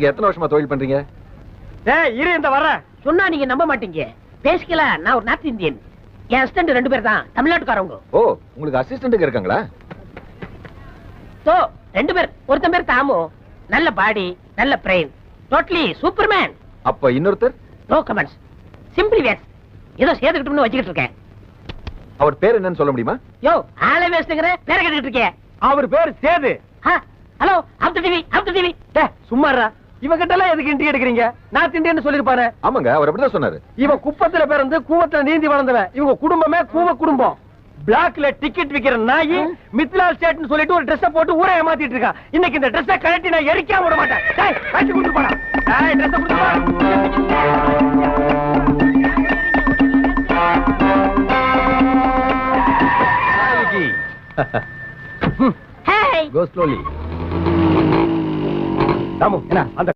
நீங்க எத்தனை வருஷமா தொழில் பண்றீங்க? இரு இந்த வர சொன்னா நீங்க நம்ப மாட்டீங்க. பேசிக்கல நான் ஒரு நார்த் இந்தியன். என் அசிஸ்டன்ட் 2 பேர் தான் தமிழ்நாட்டுக்காரங்க. ஓ, உங்களுக்கு அசிஸ்டன்ட் இருக்காங்களா? சோ 2 பேர். ஒருத்தன் பேர் தாமு, நல்ல பாடி நல்ல பிரெயின், டோட்டலி சூப்பர்மேன். அப்ப இன்னொருத்தர்? No comments, simply waste. ஏதோ சேர்த்துக்கிட்டோம்னு வச்சுக்கிட்டு இருக்கேன். அவர் பேர் என்னன்னு சொல்ல முடியுமா? யோ ஆளே வேஸ்ட்ங்கற பேரை கேட்டுக்கிட்டு இருக்கேன். அவர் பேர் சேது. Hello after TV. சும்மாறா, இவ கிட்ட எல்லாம் எதுக்கு இன்டி எடுக்கிறீங்க? நார்த் இந்தியன் சொல்லிருப்பாரு. ஆமாங்க, அவர் அப்படிதான் சொன்னாரு. இவன் குப்பத்துல பிறந்து கூவத்துல நீந்தி வளர்ந்தவன். இவங்க குடும்பமே கூவ குடும்பம். பிளாக்ல டிக்கெட் விக்கிற நாயி மித்லால் ஸ்டேட்னு சொல்லிட்டு ஒரு Dress போட்டு ஊரை ஏமாத்திட்டு இருக்கான். இன்னைக்கு இந்த Dress கழட்டி நான் எரிக்காம விட மாட்டேன். டேய் கழட்டி கொடுத்து போடா. டேய் Dress கொடுத்து போ. ஹே, கோ ஸ்லோலி. தாமு, என்ன அந்த